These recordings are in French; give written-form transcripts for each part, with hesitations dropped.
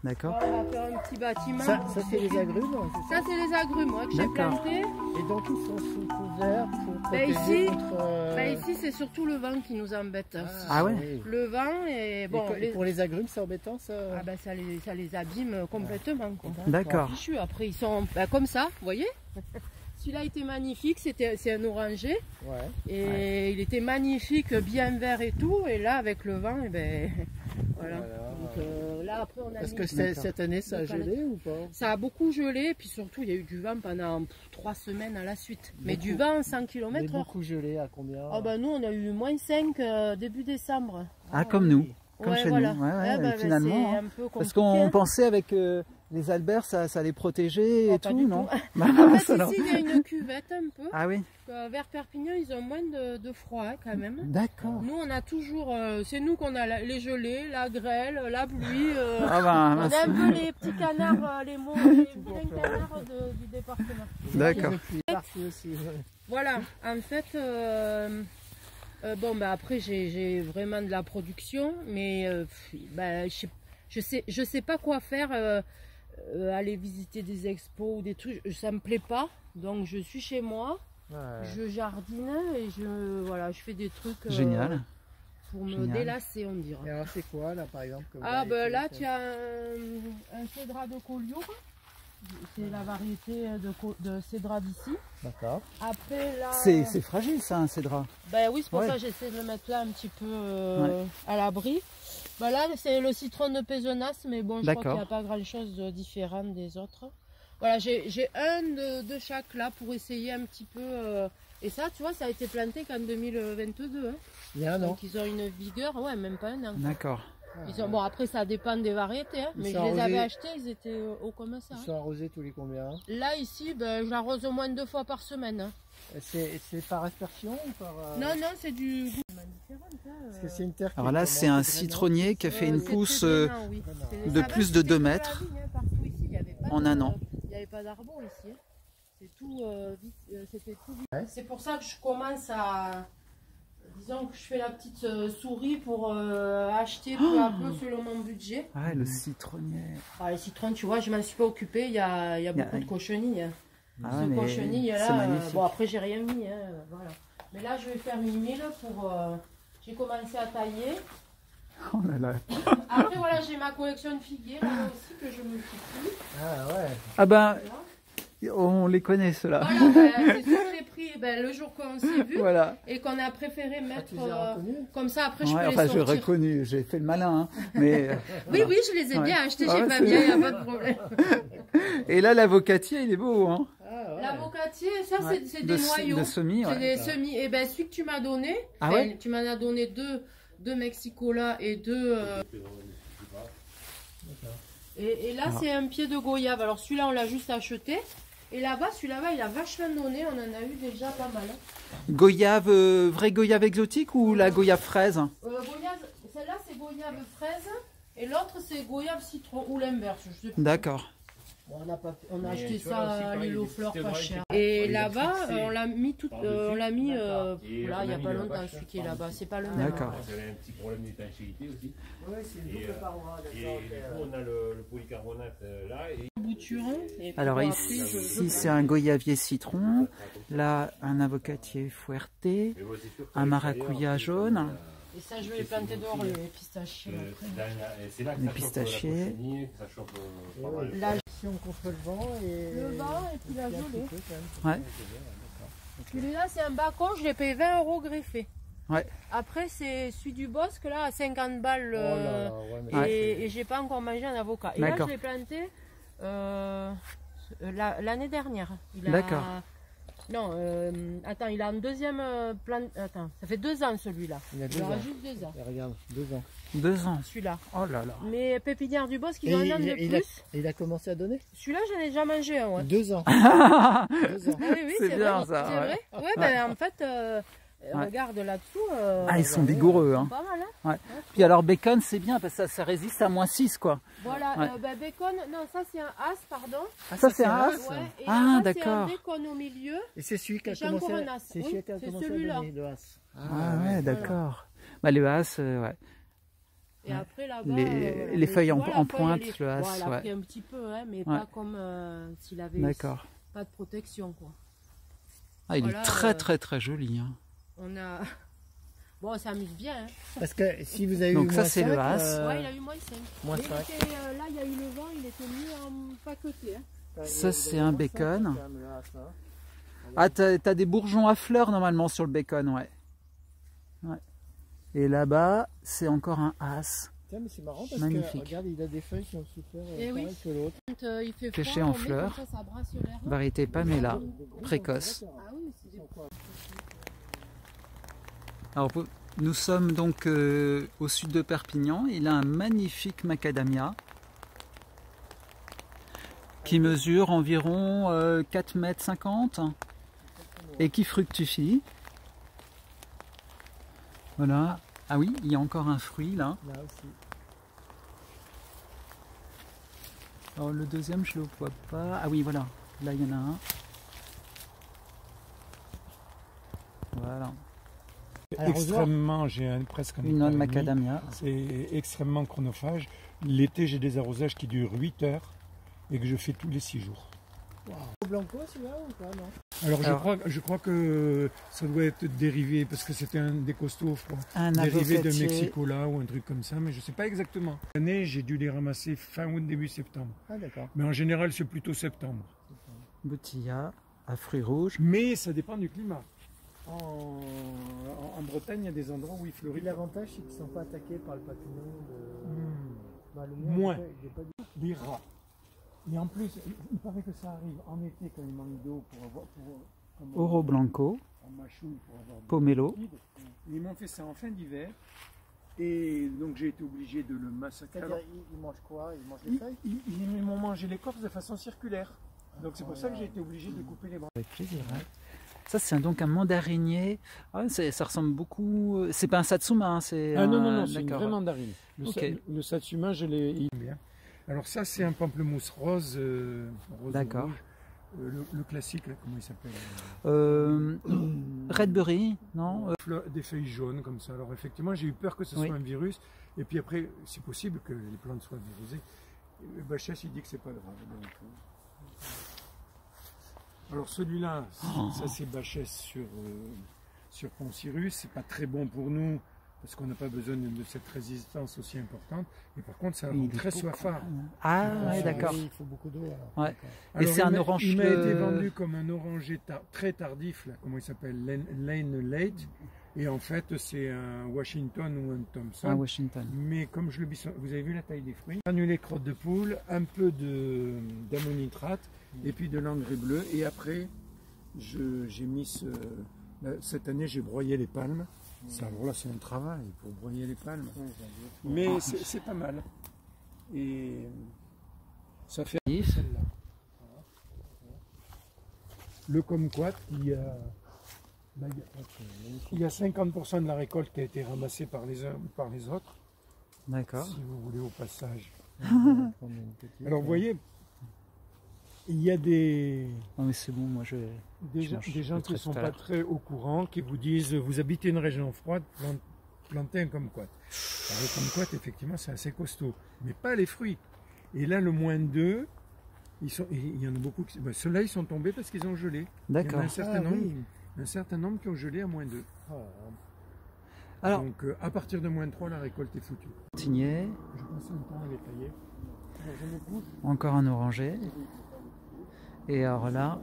D'accord. On va faire un petit bâtiment. Ça c'est les agrumes, c'est Ça, c'est les agrumes que j'ai plantés. Et donc ils sont sous couvert pour protéger ici, contre... ici c'est surtout le vent qui nous embête. Ah ouais. Oui. Le vent et bon. Et pour les agrumes, c'est embêtant ça? Ah ben, ça les abîme complètement. D'accord. Après ils sont comme ça, vous voyez. Celui-là était magnifique, c'est un orangé. Ouais. Et il était magnifique, bien vert et tout. Et là avec le vent, et ben voilà. Donc, là après on a. Est-ce que cette année ça a gelé ou pas? Ça a beaucoup gelé, puis surtout il y a eu du vent pendant 3 semaines à la suite. Mais du vent 100 km/h. Beaucoup gelé, à combien? Ah ben nous on a eu -5 début décembre. Ah, comme nous. Comme Ouais, chez voilà. nous. Ouais, Ben, finalement. c'est un peu Parce compliqué, qu'on hein. pensait avec les Albert, ça les protégeait et Pas tout, du non? tout. En fait, ici, il y a une cuvette un peu. Ah oui. Vers Perpignan, ils ont moins de froid hein, quand même. D'accord. Nous, on a toujours, c'est nous qu'on a les gelées, la grêle, la pluie. Ah ben, on a un peu les petits canards, les vilains canards du département. d'accord. Voilà, en fait, bon, bah, après, j'ai vraiment de la production, mais bah, je sais pas quoi faire. Aller visiter des expos ou des trucs, ça me plaît pas. Donc, je suis chez moi. Ouais. Je jardine et je fais des trucs Génial. pour me délasser, on dirait. Et alors c'est quoi là par exemple que vous Ah avez ben fait, là tu as un cédra de Collioure, c'est la variété de cédra d'ici. D'accord. Après là... C'est fragile ça, un cédra. Ben oui, c'est pour Ouais. ça que j'essaie de le mettre là un petit peu à l'abri. Ben là c'est le citron de Pézenas, mais bon je crois qu'il n'y a pas grand chose de différent des autres. Voilà, j'ai un de chaque là pour essayer un petit peu. Et ça, tu vois, ça a été planté qu'en 2022. Hein. Il y a un an. Donc ils ont une vigueur, ouais, même pas un an. D'accord. Ils ont, bon, après ça dépend des variétés, hein, mais je les avais achetés, ils étaient au comme ça. Ils sont arrosés tous les combien? Là, ici, ben, je l'arrose au moins 2 fois par semaine. Hein. C'est par aspersion ou par... Non, non, c'est du... Parce que c'est une terre qui Alors là, c'est un citronnier qui a fait une pousse de plus de 2 mètres en un an. Il n'y avait pas d'arbres ici. Hein. C'est tout, c'était tout vite. Ouais. C'est pour ça que je commence à... Disons que je fais la petite souris pour acheter peu à peu selon mon budget. Ah, le citronnier. Ah, les citrons, tu vois, je m'en suis pas occupée. Il y a beaucoup de cochenilles. Hein. Ah, Ce cochenille là, magnifique. bon après j'ai rien mis. Hein, voilà. Mais là, je vais faire une mille pour... j'ai commencé à tailler. Oh là là. Après, voilà, j'ai ma collection de figuiers là aussi que je me suis. Ah ouais. Ah ben, on les connaît ceux-là. Voilà, ben, c'est ce que j'ai pris le jour qu'on s'est vu Voilà. et qu'on a préféré mettre comme ça. Après, je peux Ouais, les enfin, sortir. j'ai reconnu, j'ai fait le malin. Hein, mais... Oui, oui, je les ai bien achetés Ah chez ouais, Fabien, il n'y a pas de problème. Et là, l'avocatier, il est beau. Hein. L'avocatier, ça, c'est des noyaux. De semis, c'est des semis. Et ben, celui que tu m'as donné, tu m'en as donné deux Mexicola et deux... Et là, c'est un pied de goyave. Alors, celui-là, on l'a juste acheté. Et là-bas, celui-là-bas, il a vachement donné. On en a eu déjà pas mal. Goyave, vraie goyave exotique ou la goyave fraise? Celle-là, c'est goyave fraise. Et l'autre, c'est goyave citron ou l'inverse. D'accord. Bon, on a acheté ça à l'île aux fleurs pas cher. Et là-bas, on l'a mis là, il n'y a pas longtemps, celui qui est là-bas. C'est pas le même. D'accord. Il y avait un petit problème d'étanchéité aussi. Oui, c'est une double paroi. Et du coup, on a le polycarbonate là. Alors ici, c'est un goyavier citron. Là, un avocatier fuerte. Un maracuya jaune. Et ça, je vais les planter dehors, les pistachiers. C'est là que les pistachiers. Si on contre le vent et... Le vent et puis la gelée. Ouais. Celui-là, c'est un bacon, je l'ai payé 20 € greffé. Ouais. Après, c'est celui du Bosque, là, à 50 balles. Et j'ai pas encore mangé un avocat. Et là, je l'ai planté l'année dernière. D'accord. Non, attends, il a un deuxième plan. Attends, ça fait 2 ans celui-là. Il a 2 ans. Juste 2 ans. Et regarde, 2 ans. 2 ans. Celui-là. Oh là là. Mais Pépinière du Bosque, il a un an de plus. Il a commencé à donner? Celui-là, j'en ai déjà mangé un, ouais. 2 ans. 2 ans. Oui, c'est bien vrai, ça. C'est vrai. Ouais, ben en fait, regarde là-dessous. Ah, ils sont vigoureux. Hein. Pas mal, hein. Ouais. Puis alors, bacon, c'est bien parce que ça résiste à -6, quoi. Voilà, bacon, non, ça c'est un as, pardon. Ah, ça c'est un as? Ouais, et ah, d'accord. C'est un d'accord. bacon au milieu. Et c'est celui qui a J'ai commencé encore un as. C'est celui qui a commencé à donner, le as. Ah ouais, d'accord. Bah, le as, ouais. Et après là-bas, les feuilles en pointe, le as. Bon, elle a pris un petit peu, hein, mais pas comme s'il avait pas de protection, quoi. Ah, il est très très très joli. Hein. On a... Bon, on s'amuse bien. Hein. Parce que si vous avez donc eu ça c'est le as. Ouais, il a eu moins 5. Moins 5. Là, il y a eu le vent, il était mis en paqueté. Hein. Ça c'est un bacon. Ah, t'as des bourgeons à fleurs normalement sur le bacon, ouais. Et là-bas, c'est encore un as. Tiens, mais c'est marrant parce magnifique. que regarde, il a des feuilles qui ont souffert pareil que l'autre. Il fait Pêché froid, en fleurs. ça brasse l'air. Variété Pamela, précoce. Ah oui, c'est des... Alors, nous sommes donc au sud de Perpignan. Il a un magnifique macadamia qui mesure environ 4,50 m et qui fructifie. Voilà. Ah oui, il y a encore un fruit là. Là aussi. Alors le deuxième, je ne le vois pas. Ah oui, voilà. Là, il y en a un. Voilà. Extrêmement, j'ai presque un une noix de hectare et demi. macadamia. C'est extrêmement chronophage. L'été, j'ai des arrosages qui durent 8 heures et que je fais tous les 6 jours. Au blanco, celui-là ou pas, non? Alors, je crois que ça doit être dérivé, parce que c'était un des costauds, je crois. Un Dérivé de avocatier. Mexico là ou un truc comme ça, mais je ne sais pas exactement. L'année, j'ai dû les ramasser fin août, début septembre. Ah, d'accord. Mais en général, c'est plutôt septembre. Boutilla à fruits rouges. Mais ça dépend du climat. En Bretagne, il y a des endroits où il fleurit. L'avantage, c'est qu'ils ne sont pas attaqués par le papillon de... Bah, le mien, Moins. j'ai pas dit. Les rats. Et en plus, il paraît que ça arrive en été quand il manque d'eau pour avoir... Oro Blanco, en machouille pour avoir pomelo. Ils m'ont fait ça en fin d'hiver. Et donc j'ai été obligé de le massacrer. C'est-à-dire, ils mangent quoi? Ils mangent les feuilles? Ils m'ont mangé l'écorce de façon circulaire. Donc c'est pour ça que j'ai été obligé de couper les bras. Avec plaisir. Ouais. Ça, c'est donc un mandarinier. Ah, ça ressemble beaucoup. C'est pas un satsuma, hein, c'est. Ah non, c'est une vraie mandarine. Okay. Le satsuma, je l'ai bien. Alors ça, c'est un pamplemousse rose. D'accord. Le classique, là, comment il s'appelle Redberry, non Des feuilles jaunes comme ça. Alors effectivement, j'ai eu peur que ce soit un virus. Et puis après, c'est possible que les plantes soient virusées. Le Bachès, il dit que c'est pas grave. Donc, alors celui-là, ça c'est Bachès sur Poncirus. C'est pas très bon pour nous parce qu'on n'a pas besoin de cette résistance aussi importante. Et par contre, ça rend très soifard. Ah ouais, d'accord. Il faut beaucoup d'eau. Ouais. Et c'est un orange. Il m'a été vendu comme un oranger très tardif, là, comment il s'appelle, Lane Late. Et en fait, c'est un Washington ou un Thompson. Un Washington. Mais comme je le bisonne, vous avez vu la taille des fruits. Granulé crotte de poule, un peu d'ammonitrate et puis de l'engrais bleu. Et après, j'ai mis cette année, j'ai broyé les palmes. Alors là, c'est un travail pour broyer les palmes. Mais c'est pas mal. Et ça fait celle-là. Le kumquat, il y a 50% de la récolte qui a été ramassée par les uns ou par les autres. D'accord. Si vous voulez au passage. Alors vous voyez, il y a des... Non mais c'est bon, moi des gens qui ne sont pas très au courant, qui vous disent, vous habitez une région froide, plantez un kumquat. Alors le kumquat, effectivement, c'est assez costaud, mais pas les fruits. Et là, le moins 2, il y en a beaucoup, ceux-là, ils sont tombés parce qu'ils ont gelé. D'accord. Il y en a un certain nombre qui ont gelé à moins 2. Alors, donc, à partir de moins 3, la récolte est foutue. Tigné. Je passe un temps à les tailler. Encore un oranger. Et alors là,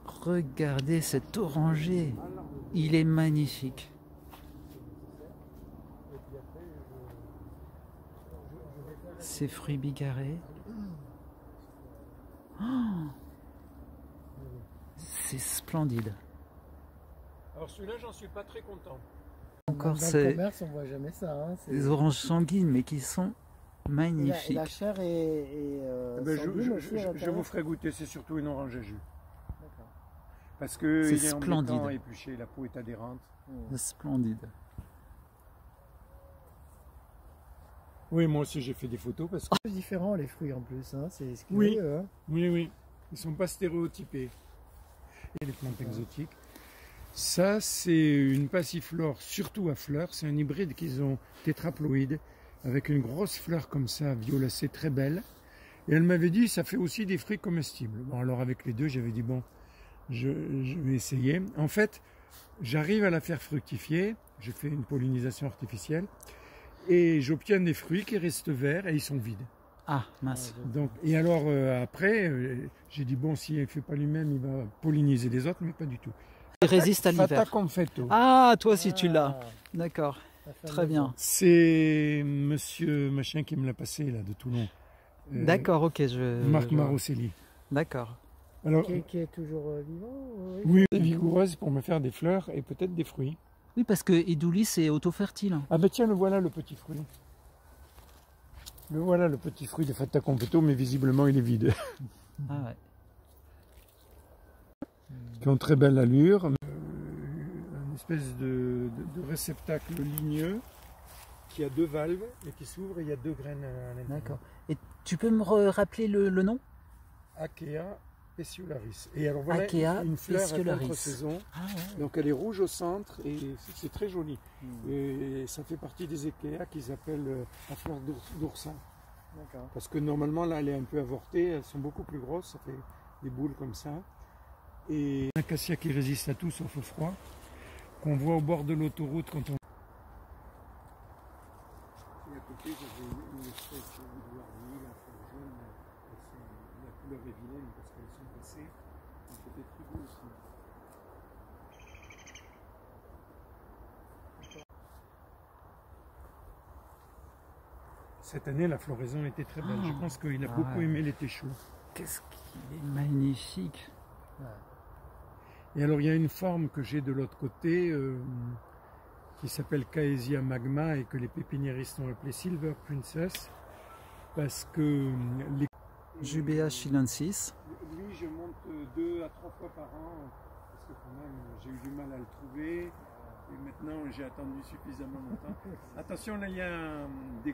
regardez cet oranger. Il est magnifique. Ces fruits bigarrés. Oh, c'est splendide. Alors celui-là, j'en suis pas très content. Encore dans le commerce, on voit jamais ça. Hein, des oranges sanguines, mais qui sont magnifiques. La chair est je vous ferai goûter, c'est surtout une orange à jus. Parce que c'est il est splendide. embêtant à éplucher, la peau est adhérente. C'est splendide. Oui, moi aussi j'ai fait des photos parce que... C'est différent les fruits en plus, hein. C'est ce oui. Hein. Oui, ils sont pas stéréotypés. Et les plantes exotiques. Ça, c'est une passiflore, surtout à fleurs. C'est un hybride qu'ils ont tétraploïde. avec une grosse fleur comme ça, violacée, très belle. Et elle m'avait dit, ça fait aussi des fruits comestibles. Bon, alors avec les deux, j'avais dit, bon, je vais essayer. En fait, j'arrive à la faire fructifier. Je fais une pollinisation artificielle. Et j'obtiens des fruits qui restent verts et ils sont vides. Ah, mince. Donc, et alors après, j'ai dit, bon, s'il ne fait pas lui-même, il va polliniser les autres, mais pas du tout. Il résiste à l'hiver. Fata Confetto. Ah, toi aussi tu l'as. D'accord. Très bien. C'est monsieur machin qui me l'a passé, là, de Toulon. D'accord, ok. Marc Maroselli. D'accord. Alors, qui est toujours vivant? oui, vigoureuse pour me faire des fleurs et peut-être des fruits. Oui, parce que Edoulis c'est auto-fertile. Ah ben tiens, le voilà le petit fruit. Le voilà le petit fruit de Fata Confetto, mais visiblement il est vide. Ah ouais. Qui ont très belle allure. Une espèce de réceptacle ligneux qui a deux valves et qui s'ouvre et il y a deux graines à l'intérieur. D'accord. Et tu peux me rappeler le nom? Akea Peciolaris. Et alors voilà Akea une fleur à Peciolaris. contre-saison. Ah ouais. Donc elle est rouge au centre et c'est très joli. Et ça fait partie des Ekea qu'ils appellent la fleur d'oursin. Parce que normalement là elle est un peu avortée, elles sont beaucoup plus grosses, ça fait des boules comme ça. Et un acacia qui résiste à tout sauf au froid, qu'on voit au bord de l'autoroute quand on... Et à côté j'avais une espèce de boudoir-nuit, la fleur jaune, la couleur est vilaine parce qu'elles sont passées, donc c'était très beau aussi. Cette année, la floraison était très belle. Je pense qu'il a beaucoup aimé l'été chaud. Qu'est-ce qu'il est magnifique. Et alors, il y a une forme que j'ai de l'autre côté qui s'appelle Caesia magma et que les pépiniéristes ont appelé Silver Princess parce que les... Jubea chilensis. Lui, je monte 2 à 3 fois par an parce que quand même, j'ai eu du mal à le trouver et maintenant, j'ai attendu suffisamment longtemps. Attention, là, il y a des...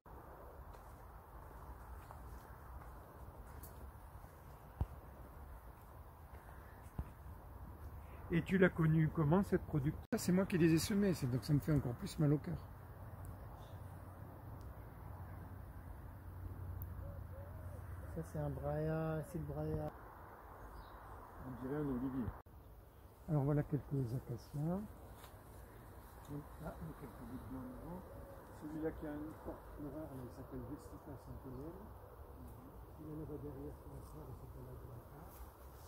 Et tu l'as connu comment cette production? C'est moi qui les ai semés, donc ça me fait encore plus mal au cœur. Ça c'est un braïa, c'est le braïa. On dirait un olivier. Alors voilà quelques acacias. Ah, quelques bouts de mango. Celui-là qui a une forte fleur, il s'appelle Vestica Centennial. Il y en a derrière sur la serre, il s'appelle Agrata.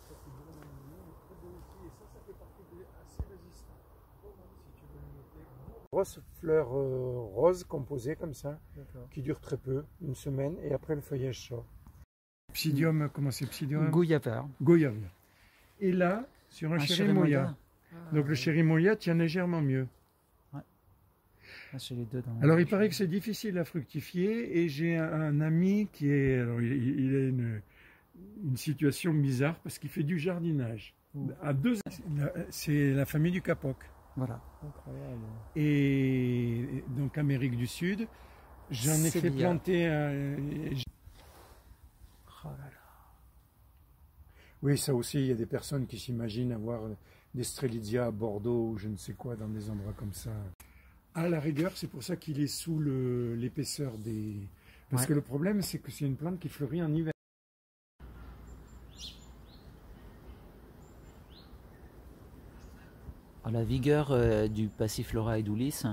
Ça c'est vraiment mignon, très beau aussi. Et ça fait partie des assez résistants. Si tu veux le noter. Grosse fleur rose composée comme ça, qui dure très peu, une semaine, et après le feuillage sort. Psidium, comment c'est Psidium? Goyaver. Goyaver. Et là, sur un chérimoya. Donc le chérimoya tient légèrement mieux. Ouais. Là, j'ai les deux dans alors il paraît que c'est difficile à fructifier et j'ai un ami qui est... Alors il a une situation bizarre parce qu'il fait du jardinage. À c'est la famille du capoc. Voilà. Incroyable. Et donc Amérique du Sud. J'en ai fait planter Oh là là. Oui, ça aussi, il y a des personnes qui s'imaginent avoir des Strelitzia à Bordeaux ou je ne sais quoi dans des endroits comme ça. À la rigueur, c'est pour ça qu'il est sous l'épaisseur des... Parce que le problème, c'est que c'est une plante qui fleurit en hiver. Alors, la vigueur du Passiflora edulis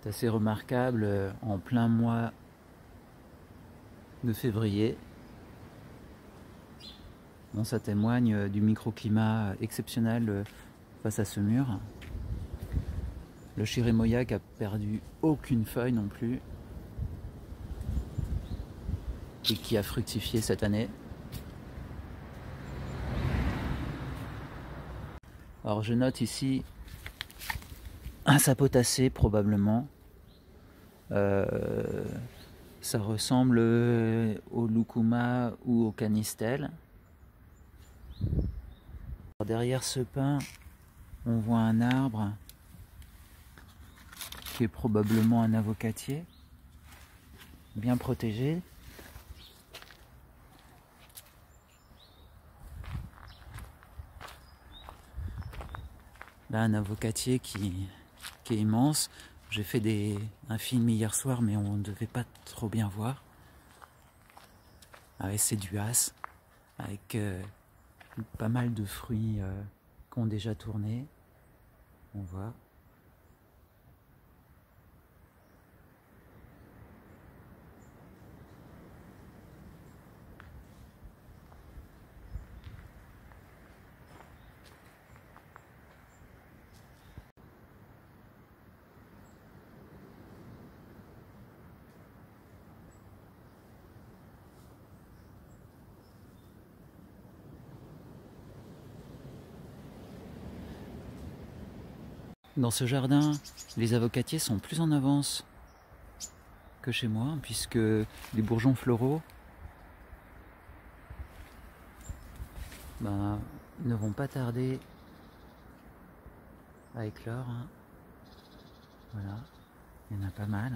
est assez remarquable en plein mois de février. Bon, ça témoigne du microclimat exceptionnel face à ce mur. Le chérimoya qui a perdu aucune feuille non plus et qui a fructifié cette année. Alors je note ici un sapotacé probablement. Ça ressemble au lucuma ou au canistel. Derrière ce pin, on voit un arbre qui est probablement un avocatier, bien protégé. Là, un avocatier qui est immense. J'ai fait un film hier soir, mais on ne devait pas trop bien voir. Avec ces duas, avec pas mal de fruits qui ont déjà tourné. On voit. Dans ce jardin, les avocatiers sont plus en avance que chez moi, puisque les bourgeons floraux ne vont pas tarder à éclore. Hein. Voilà, il y en a pas mal.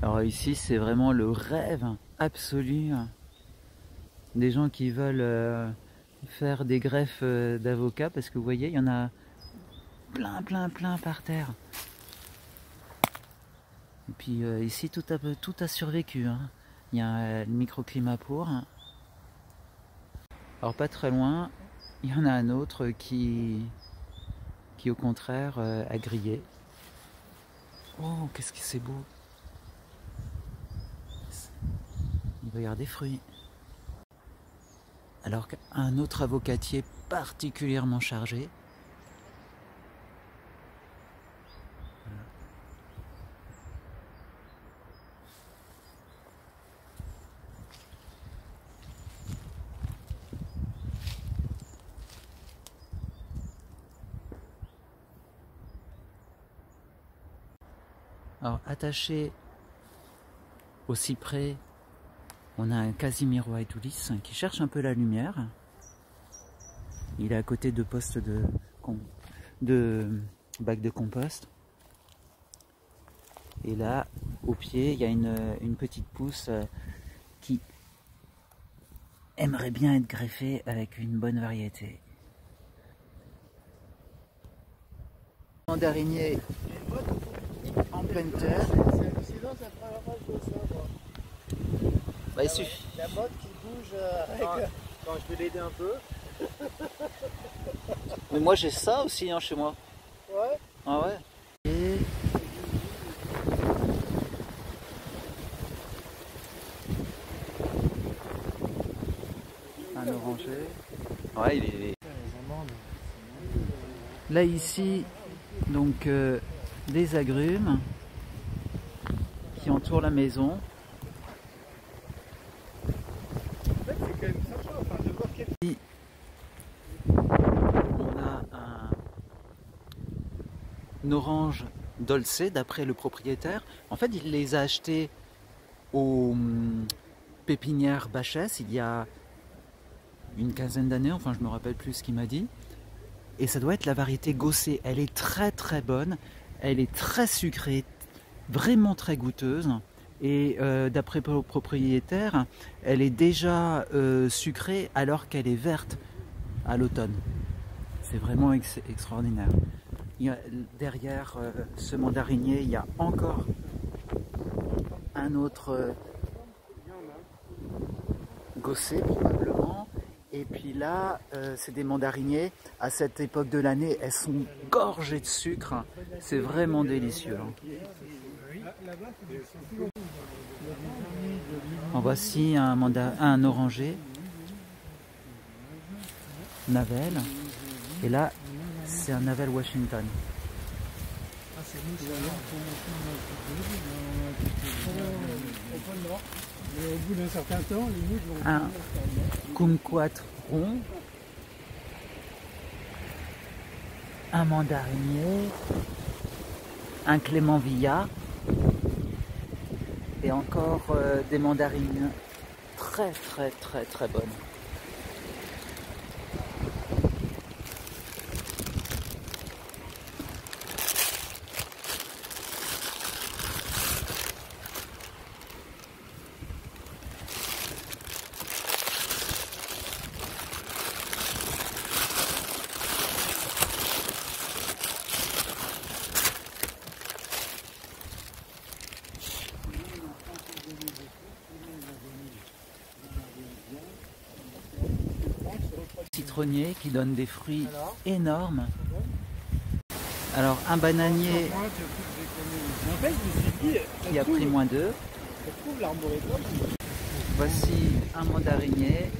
Alors ici, c'est vraiment le rêve absolu des gens qui veulent faire des greffes d'avocats, parce que vous voyez, il y en a plein par terre. Et puis ici, tout a survécu. Hein. Il y a le microclimat pour. Alors pas très loin, il y en a un autre qui au contraire a grillé. Oh, qu'est-ce que c'est beau! Il va y avoir des fruits. Alors qu'un autre avocatier particulièrement chargé. Voilà. Alors attaché au cyprès, on a un Casimiro aetulis qui cherche un peu la lumière. Il est à côté de postes de bacs de compost. Et là, au pied, il y a une petite pousse qui aimerait bien être greffée avec une bonne variété. Mandarinier en pleine terre. Bah, il suffit. La mode qui bouge quand je vais l'aider un peu. Mais moi j'ai ça aussi hein, chez moi. Ouais. Ah ouais. Et... un orangé. Ouais, il est... Là ici, donc des agrumes qui entourent la maison. On a un orange dolce d'après le propriétaire. En fait, il les a achetés aux pépinières Bachès il y a une quinzaine d'années, enfin je me rappelle plus ce qu'il m'a dit. Et ça doit être la variété Gossé. Elle est très bonne, elle est très sucrée, vraiment très goûteuse. Et d'après le propriétaire, elle est déjà sucrée alors qu'elle est verte à l'automne. C'est vraiment extraordinaire. Il y a, derrière ce mandarinier, il y a encore un autre Gossé probablement. Et puis là, c'est des mandariniers. À cette époque de l'année, elles sont gorgées de sucre. C'est vraiment délicieux. En voici un oranger, Navel, et là c'est un Navel Washington. Au bout d'un certain temps, les mouches vont... Un kumquat rond, un mandarinier, un Clément Villa, et encore des mandarines très bonnes. citronniers qui donnent des fruits énormes. Alors un bananier En fait, je me suis dit, qui a pris -2. ça trouve l'arboretum. Voici un mandarinier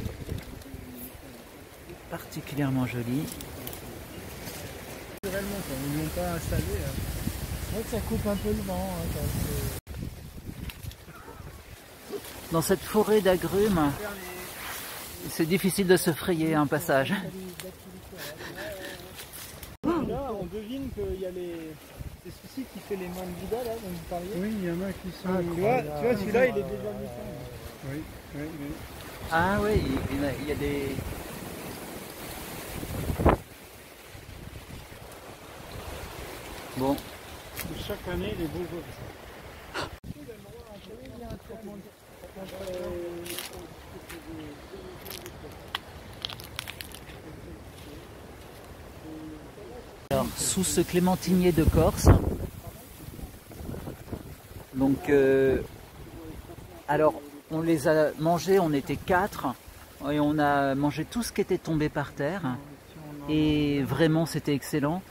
particulièrement joli. Naturellement, quand ils ne l'ont pas installé. C'est vrai que ça coupe un peu le vent. Dans cette forêt d'agrumes, c'est difficile de se frayer un passage. Là, on devine qu'il y a c'est celui-ci qui fait les mains de Bouddha, là, dont vous parliez. Oui, il y en a qui sont... tu vois celui-là, il est déjà venu. Oui, oui, oui. Ah oui, il y a des... Bon. Chaque année, les beaux comme ça. Alors, sous ce clémentinier de Corse, donc, alors, on les a mangés, on était 4, et on a mangé tout ce qui était tombé par terre, et vraiment c'était excellent.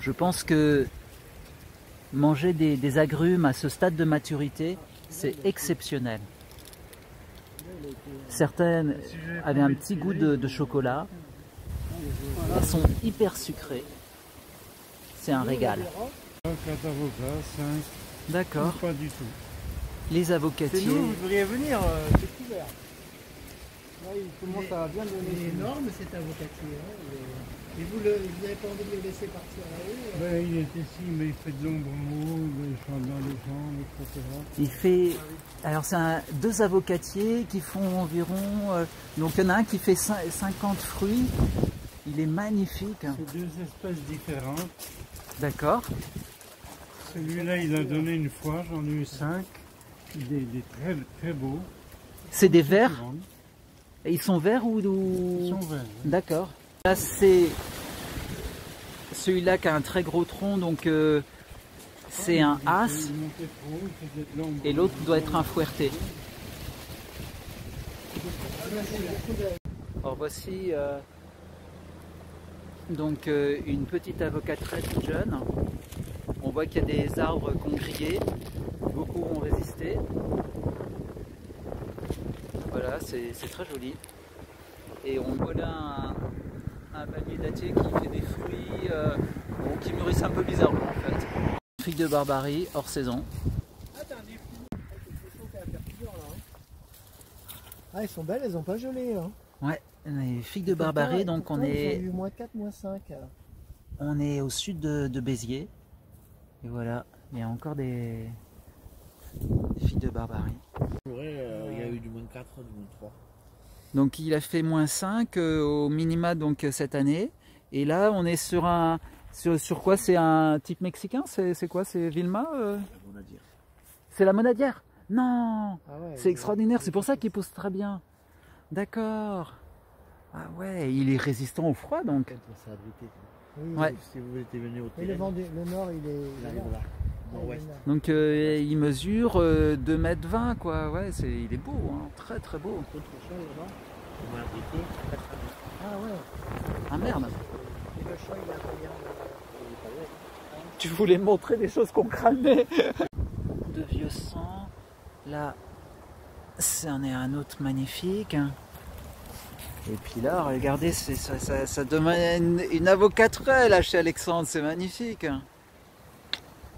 Je pense que manger des agrumes à ce stade de maturité, c'est exceptionnel. Certaines avaient un petit goût de chocolat, elles sont hyper sucrées. C'est un régal. 4 avocats, 5. D'accord. Pas du tout. Les avocatiers. C'est nous, vous devriez venir, c'est couvert. Là, il commence à bien donner. Il est énorme cet avocatier. Et vous n'avez pas envie de le laisser partir là-haut? Ben, il est ici, mais il fait de l'ombre en haut, il chante dans les jambes, etc. Il fait. Alors, c'est 2 avocatiers qui font environ. Donc, il y en a un qui fait 50 fruits. Il est magnifique. C'est 2 espèces différentes. D'accord. Celui-là, il a donné une fois, j'en ai eu 5. Il est très, très beau. C'est des verts. Et ils sont verts ou... Ils sont verts. Oui. D'accord. Là, c'est celui-là qui a un très gros tronc, donc c'est un as. Et l'autre doit être un fuerte. Alors voici donc une petite avocateresse jeune. On voit qu'il y a des arbres qui ont grillé, beaucoup ont résisté. Voilà, c'est très joli. Et on voit là un panier dattier qui fait des fruits qui mûrissent un peu bizarrement en fait. Figues de Barbarie, hors saison. Ah, elles sont belles, elles n'ont pas gelé. Hein. Ouais, les figues de Barbarie, donc on est... Ils ont eu -4, -5. On est au sud de Béziers. Et voilà, il y a encore des figues de Barbarie. Il y a eu du -4, du -3. Donc il a fait -5 au minima donc cette année. Et là on est sur un... Sur quoi? C'est un type mexicain? C'est quoi? C'est Vilma C'est la monadière? Non, ah ouais, c'est extraordinaire, c'est pour ça qu'il pousse très bien. D'accord. Ah ouais, il est résistant au froid donc. Oui, Ouais. Si vous étiez venu au le nord, il est là. Nord-ouest. Donc il mesure 2,20 m quoi, ouais, il est beau, hein. Très très beau. Ah ouais. Ah merde. Et le chat, il a rien. Tu voulais montrer des choses qu'on crânait. De vieux sang. Là, c'en est un autre magnifique. Et puis là, regardez, ça demande une avocaterelle là chez Alexandre, c'est magnifique.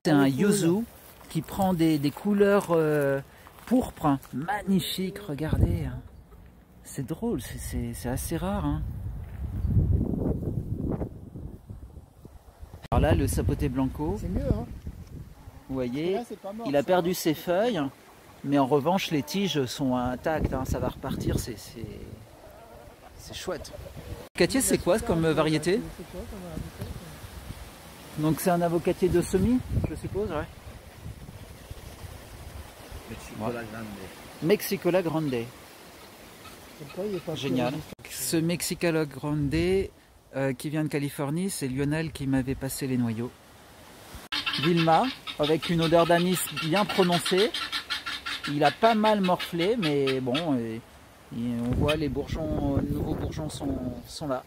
C'est un yuzu qui prend des couleurs pourpres, magnifiques, regardez. C'est drôle, c'est assez rare. Hein. Alors là, le sapote blanco, c'est mieux, hein. vous voyez, Là, c'est pas mort, il a ça, perdu hein. ses feuilles, mais en revanche, les tiges sont intactes, hein, ça va repartir, c'est chouette. Avocatier, c'est quoi comme variété? C'est quoi comme variété? Donc c'est un avocatier de semis, je suppose, ouais. Mexicola Grande. Pourquoi il est pas Génial. Ce Mexicola Grande qui vient de Californie, c'est Lionel qui m'avait passé les noyaux. Vilma, avec une odeur d'anis bien prononcée. Il a pas mal morflé, mais bon, Et on voit les bourgeons, nouveaux bourgeons sont là.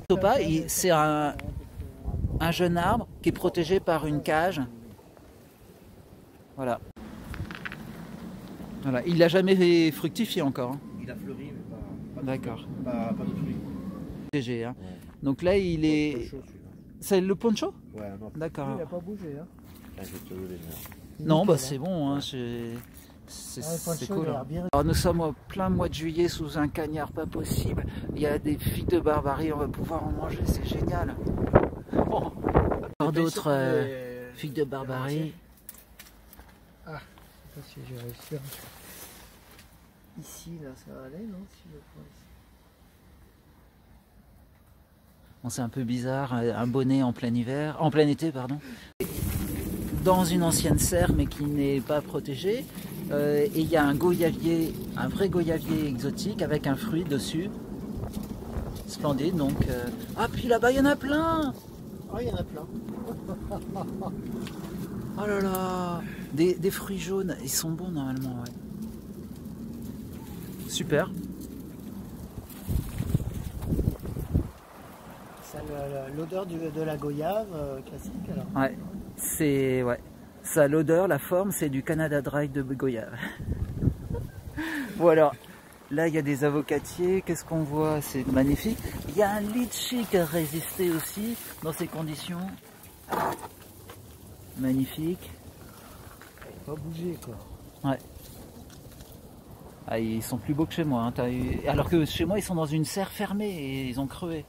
Topa, c'est un jeune arbre qui est protégé par une cage. Voilà. Voilà. Il n'a jamais fructifié encore. Hein. Il a fleuri, mais pas d'accord. Pas de fruits. Protégé, hein. Ouais. Donc là, il est. C'est le poncho? Ouais, non. D'accord. Il n'a pas bougé. Hein. Ah, je te le laisse. Non, bah c'est bon. Hein. C'est cool. Alors nous sommes au plein mois de juillet sous un cagnard pas possible. Il y a des figues de Barbarie, on va pouvoir en manger, c'est génial. Bon. Encore d'autres figues de Barbarie. Ah, je sais pas si j'ai réussi. Ici, là, ça va aller, non si je prends ici. Bon, c'est un peu bizarre, un bonnet en plein hiver, en plein été, pardon. Dans une ancienne serre, mais qui n'est pas protégée. Et il y a un goyavier, un vrai goyavier exotique avec un fruit dessus. Splendide, donc. Ah, puis là-bas, il y en a plein! Oh, il y en a plein. Oh là là! Des fruits jaunes, ils sont bons normalement, ouais. Super. Ça a l'odeur de la goyave classique alors. Ouais, c'est. Ouais. Ça a l'odeur, la forme, c'est du Canada Dry de goyave. Voilà. Là, il y a des avocatiers. Qu'est-ce qu'on voit? C'est magnifique. Il y a un litchi qui a résisté aussi dans ces conditions. Magnifique. Il n'a pas bougé quoi. Ouais. Ah, ils sont plus beaux que chez moi. Hein. Alors que chez moi, ils sont dans une serre fermée et ils ont crevé.